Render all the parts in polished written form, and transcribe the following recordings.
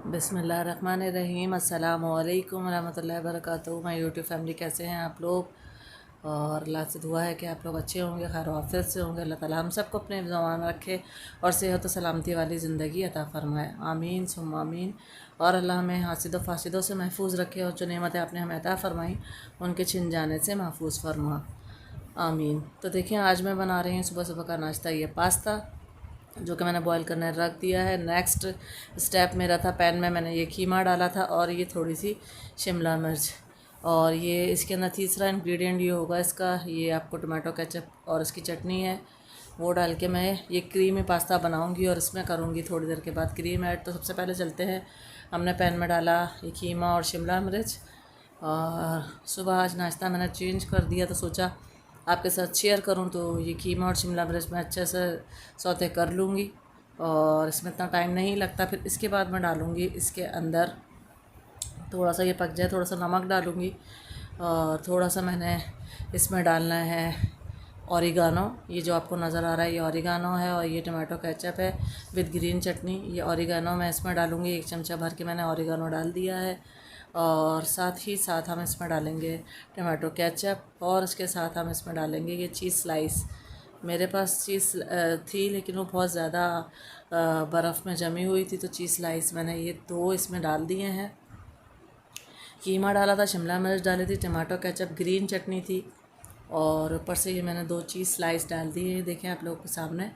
बिस्मिल्लाहिर्रहमानिर्रहीम। अस्सलामु अलैकुम रहमतुल्लाहि वबरकातुहू। माय यूट्यूब फैमिली, कैसे हैं आप लोग? और अल्लाह से दुआ है कि आप लोग अच्छे होंगे, खैर आफियत से होंगे। अल्लाह ताला हम सबको अपने ज़मान रखे और सेहत व सलामती वाली ज़िंदगी अता फ़रमाए। आमीन सुम्मा आमीन। और अल्लाह हमें हासिदों फासिदों से महफूज रखे और जो नेमतें आपने हमें अता फ़रमाई उनके छिन जाने से महफूज फरमा। आमीन। तो देखिए, आज मैं बना रही हूँ सुबह सुबह का नाश्ता, ये पास्ता जो कि मैंने बॉईल करने रख दिया है। नेक्स्ट स्टेप मेरा था, पैन में मैंने ये कीमा डाला था और ये थोड़ी सी शिमला मिर्च, और ये इसके अंदर तीसरा इंग्रेडिएंट ये होगा इसका, ये आपको टमाटो केचप और इसकी चटनी है, वो डाल के मैं ये क्रीमी पास्ता बनाऊंगी और इसमें करूंगी थोड़ी देर के बाद क्रीम ऐड। तो सबसे पहले चलते हैं, हमने पैन में डाला ये कीमा और शिमला मिर्च। और सुबह आज नाश्ता मैंने चेंज कर दिया तो सोचा आपके साथ शेयर करूं। तो ये कीमा और शिमला मिर्च मैं अच्छे से सौते कर लूँगी और इसमें इतना टाइम नहीं लगता। फिर इसके बाद मैं डालूँगी इसके अंदर, थोड़ा सा ये पक जाए, थोड़ा सा नमक डालूँगी और थोड़ा सा मैंने इसमें डालना है ऑरिगानो। ये जो आपको नज़र आ रहा है ये ऑरिगानो है और ये टमाटो केचप है विद ग्रीन चटनी। ये ऑरिगानो मैं इसमें डालूँगी, 1 चमचा भर के मैंने ऑरिगानो डाल दिया है। और साथ ही साथ हम इसमें डालेंगे टमाटो केचप और उसके साथ हम इसमें डालेंगे ये चीज़ स्लाइस। मेरे पास चीज़ थी लेकिन वो बहुत ज़्यादा बर्फ़ में जमी हुई थी, तो चीज़ स्लाइस मैंने ये 2 इसमें डाल दिए हैं। कीमा डाला था, शिमला मिर्च डाली थी, टमाटो केचप, ग्रीन चटनी थी और ऊपर से ये मैंने 2 चीज़ स्लाइस डाल दी है, देखें आप लोगों के सामने।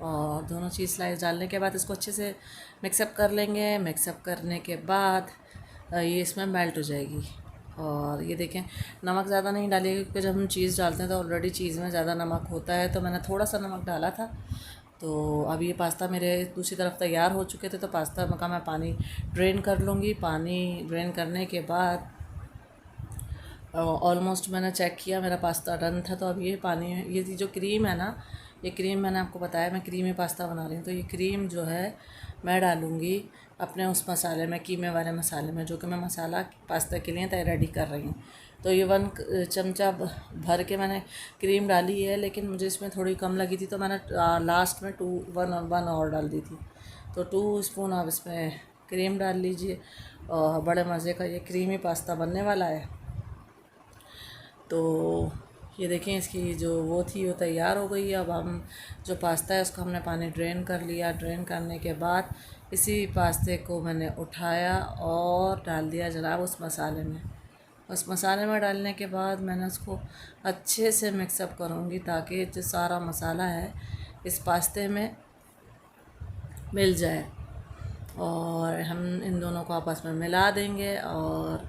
और दोनों चीज़ स्लाइस डालने के बाद इसको अच्छे से मिक्सअप कर लेंगे। मिक्सअप करने के बाद ये इसमें मेल्ट हो जाएगी। और ये देखें, नमक ज़्यादा नहीं डालिएगा क्योंकि जब हम चीज़ डालते हैं तो ऑलरेडी चीज़ में ज़्यादा नमक होता है, तो मैंने थोड़ा सा नमक डाला था। तो अब ये पास्ता मेरे दूसरी तरफ तैयार हो चुके थे, तो पास्ता का मैं पानी ड्रेन कर लूँगी। पानी ड्रेन करने के बाद ऑलमोस्ट मैंने चेक किया, मेरा पास्ता डन था। तो अब ये पानी, ये जो क्रीम है ना, ये क्रीम मैंने आपको बताया मैं क्रीमी पास्ता बना रही हूँ, तो ये क्रीम जो है मैं डालूँगी अपने उस मसाले में, कीमे वाले मसाले में, जो कि मैं मसाला पास्ता के लिए तैयार रेडी कर रही हूँ। तो ये 1 चमचा भर के मैंने क्रीम डाली है, लेकिन मुझे इसमें थोड़ी कम लगी थी तो मैंने लास्ट में 1 और डाल दी थी। तो 2 स्पून आप इसमें क्रीम डाल लीजिए और बड़े मज़े का ये क्रीमी पास्ता बनने वाला है। तो ये देखें, इसकी जो वो थी वो तैयार हो गई है। अब हम जो पास्ता है उसको हमने पानी ड्रेन कर लिया। ड्रेन करने के बाद इसी पास्ते को मैंने उठाया और डाल दिया जनाब उस मसाले में। उस मसाले में डालने के बाद मैंने उसको अच्छे से मिक्सअप करूँगी ताकि जो सारा मसाला है इस पास्ते में मिल जाए। और हम इन दोनों को आपस में मिला देंगे और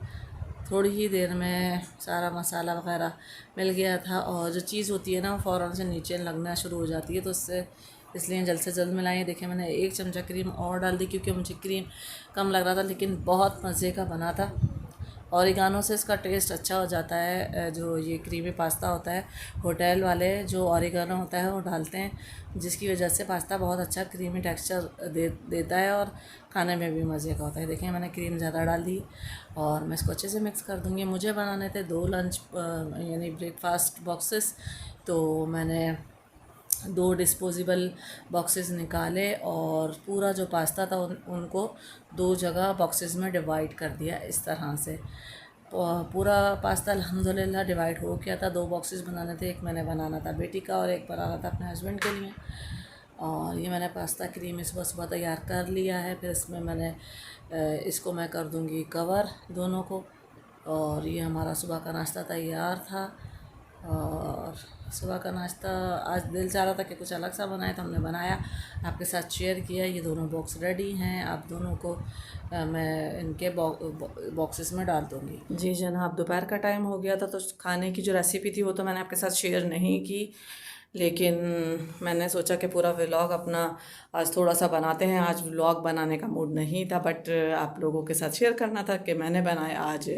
थोड़ी ही देर में सारा मसाला वगैरह मिल गया था। और जो चीज़ होती है ना, वो फ़ौरन से नीचे लगना शुरू हो जाती है, तो उससे इसलिए जल्द से जल्द मिलाइए। देखिए, मैंने 1 चमचा क्रीम और डाल दी क्योंकि मुझे क्रीम कम लग रहा था, लेकिन बहुत मज़े का बना था। ऑरिगानो से इसका टेस्ट अच्छा हो जाता है। जो ये क्रीमी पास्ता होता है, होटल वाले जो ऑरिगानो होता है वो डालते हैं, जिसकी वजह से पास्ता बहुत अच्छा क्रीमी टेक्सचर देता है और खाने में भी मज़े का होता है। देखिए, मैंने क्रीम ज़्यादा डाल दी और मैं इसको अच्छे से मिक्स कर दूँगी। मुझे बनाने थे 2 लंच यानी ब्रेकफास्ट बॉक्सेस, तो मैंने 2 डिस्पोजेबल बॉक्सेस निकाले और पूरा जो पास्ता था उनको 2 जगह बॉक्सेस में डिवाइड कर दिया इस तरह से। पूरा पास्ता अल्हम्दुलिल्लाह डिवाइड हो गया था। 2 बॉक्सेस बनाने थे, एक मैंने बनाना था बेटी का और एक बनाना था अपने हस्बैंड के लिए। और ये मैंने पास्ता क्रीम सुबह सुबह तैयार कर लिया है। फिर इसमें मैंने इसको मैं कर दूँगी कवर दोनों को। और ये हमारा सुबह का नाश्ता तैयार था। और सुबह का नाश्ता आज दिल चाह रहा था कि कुछ अलग सा बनाए, तो हमने बनाया, आपके साथ शेयर किया। ये दोनों बॉक्स रेडी हैं, आप दोनों को मैं इनके बॉक्सेस में डाल दूँगी। जी जनाब, दोपहर का टाइम हो गया था, तो खाने की जो रेसिपी थी वो तो मैंने आपके साथ शेयर नहीं की, लेकिन मैंने सोचा कि पूरा व्लॉग अपना आज थोड़ा सा बनाते हैं। आज व्लॉग बनाने का मूड नहीं था, बट आप लोगों के साथ शेयर करना था कि मैंने बनाया आज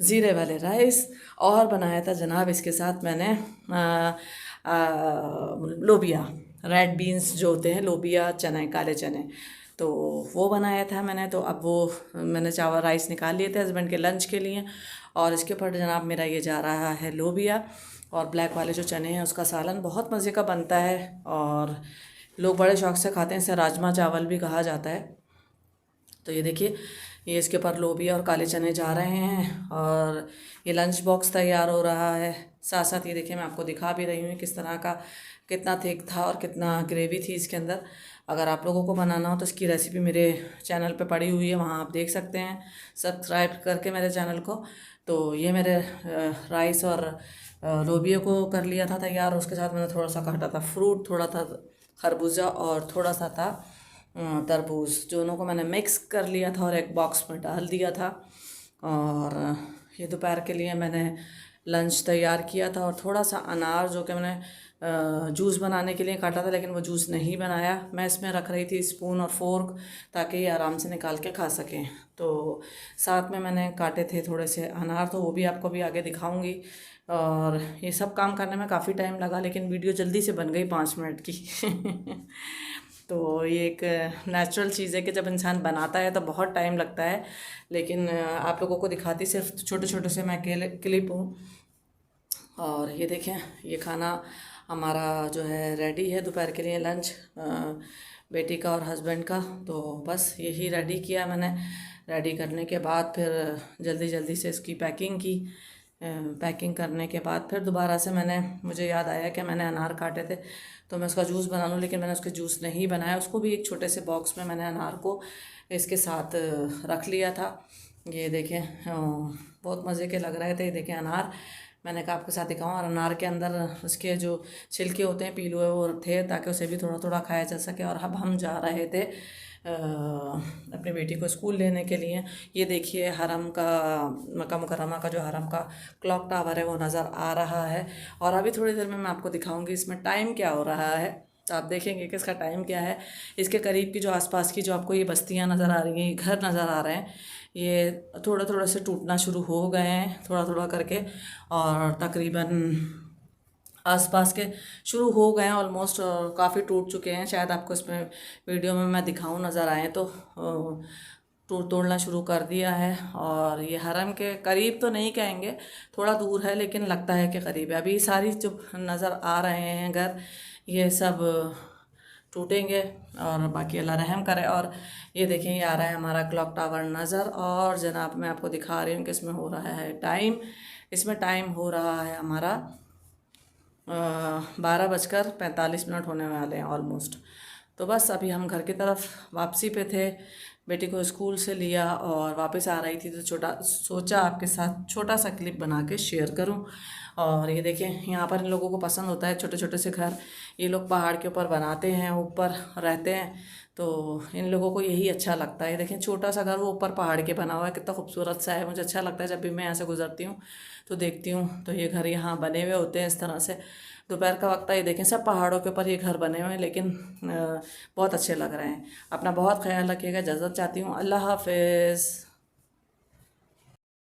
ज़ीरे वाले राइस और बनाया था जनाब इसके साथ मैंने लोबिया, रेड बीन्स जो होते हैं, लोबिया चने, काले चने, तो वो बनाया था मैंने। तो अब वो मैंने चावल राइस निकाल लिए थे हस्बैंड के लंच के लिए। और इसके ऊपर जनाब मेरा ये जा रहा है लोबिया और ब्लैक वाले जो चने हैं उसका सालन, बहुत मज़े का बनता है और लोग बड़े शौक़ से खाते हैं। इसे राजमा चावल भी कहा जाता है। तो ये देखिए, ये इसके ऊपर लोबिया और काले चने जा रहे हैं और ये लंच बॉक्स तैयार हो रहा है। साथ साथ ये देखिए, मैं आपको दिखा भी रही हूँ किस तरह का, कितना थिक था और कितना ग्रेवी थी इसके अंदर। अगर आप लोगों को बनाना हो तो इसकी रेसिपी मेरे चैनल पे पड़ी हुई है, वहाँ आप देख सकते हैं सब्सक्राइब करके मेरे चैनल को। तो ये मेरे राइस और लोबिया को कर लिया था तैयार। उसके साथ मैंने थोड़ा सा काटा था फ्रूट, थोड़ा था खरबूजा और थोड़ा सा था तरबूज। दोनों को मैंने मिक्स कर लिया था और एक बॉक्स में डाल दिया था। और ये दोपहर के लिए मैंने लंच तैयार किया था। और थोड़ा सा अनार जो कि मैंने जूस बनाने के लिए काटा था, लेकिन वो जूस नहीं बनाया। मैं इसमें रख रही थी स्पून और फोर्क ताकि ये आराम से निकाल के खा सकें। तो साथ में मैंने काटे थे थोड़े से अनार, तो वो भी आपको भी आगे दिखाऊंगी। और ये सब काम करने में काफ़ी टाइम लगा, लेकिन वीडियो जल्दी से बन गई 5 मिनट की। तो ये एक नेचुरल चीज़ है कि जब इंसान बनाता है तो बहुत टाइम लगता है, लेकिन आप लोगों को दिखाती सिर्फ छोटे छोटे से मैं क्लिप हूँ। और ये देखें, ये खाना हमारा जो है रेडी है दोपहर के लिए लंच, बेटी का और हस्बैंड का। तो बस यही रेडी किया मैंने। रेडी करने के बाद फिर जल्दी जल्दी से इसकी पैकिंग की। पैकिंग करने के बाद फिर दोबारा से मुझे याद आया कि मैंने अनार काटे थे, तो मैं उसका जूस बना लूँ, लेकिन मैंने उसके जूस नहीं बनाया। उसको भी एक छोटे से बॉक्स में मैंने अनार को इसके साथ रख लिया था। ये देखें, बहुत मज़े के लग रहे थे। ये देखें अनार, मैंने कहा आपके साथ दिखाऊँ। और अनार के अंदर उसके जो छिलके होते हैं पीले वो थे, ताकि उसे भी थोड़ा थोड़ा खाया जा सके। और अब हम जा रहे थे अपनी बेटी को स्कूल लेने के लिए। ये देखिए हरम का, मक्का मुकर्रमा का जो हरम का क्लॉक टावर है वो नज़र आ रहा है। और अभी थोड़ी देर में मैं आपको दिखाऊंगी इसमें टाइम क्या हो रहा है। तो आप देखेंगे कि इसका टाइम क्या है। इसके करीब की जो आसपास की जो आपको ये बस्तियां नज़र आ रही हैं, घर नज़र आ रहे हैं, ये थोड़ा थोड़ा से टूटना शुरू हो गए हैं, थोड़ा थोड़ा करके। और तकरीबन आसपास के शुरू हो गए हैं ऑलमोस्ट, काफ़ी टूट चुके हैं। शायद आपको इसमें वीडियो में मैं दिखाऊं नज़र आए तो तोड़ना शुरू कर दिया है। और ये हरम के करीब तो नहीं कहेंगे, थोड़ा दूर है, लेकिन लगता है कि करीब है। अभी सारी जो नज़र आ रहे हैं घर, ये सब टूटेंगे और बाकी अल्लाह रहम करे। और ये देखें, ये आ रहा है हमारा क्लॉक टावर नज़र। और जनाब मैं आपको दिखा रही हूँ कि इसमें हो रहा है टाइम। इसमें टाइम हो रहा है हमारा 12:45 होने वाले हैं ऑलमोस्ट। तो बस अभी हम घर की तरफ वापसी पे थे। बेटी को स्कूल से लिया और वापस आ रही थी, तो सोचा आपके साथ छोटा सा क्लिप बना के शेयर करूं। और ये देखें, यहाँ पर इन लोगों को पसंद होता है छोटे छोटे से घर। ये लोग पहाड़ के ऊपर बनाते हैं, ऊपर रहते हैं, तो इन लोगों को यही अच्छा लगता है। देखें छोटा सा घर वो ऊपर पहाड़ के बना हुआ है, कितना खूबसूरत सा है। मुझे अच्छा लगता है जब भी मैं यहाँ से गुजरती हूँ तो देखती हूँ, तो ये घर यहाँ बने हुए होते हैं इस तरह से। दोपहर का वक्त है, ये देखें सब पहाड़ों के ऊपर ये घर बने हुए हैं, लेकिन बहुत अच्छे लग रहे हैं। अपना बहुत ख्याल रखिएगा, इजाज़त चाहती हूँ। अल्लाह हाफ़िज़।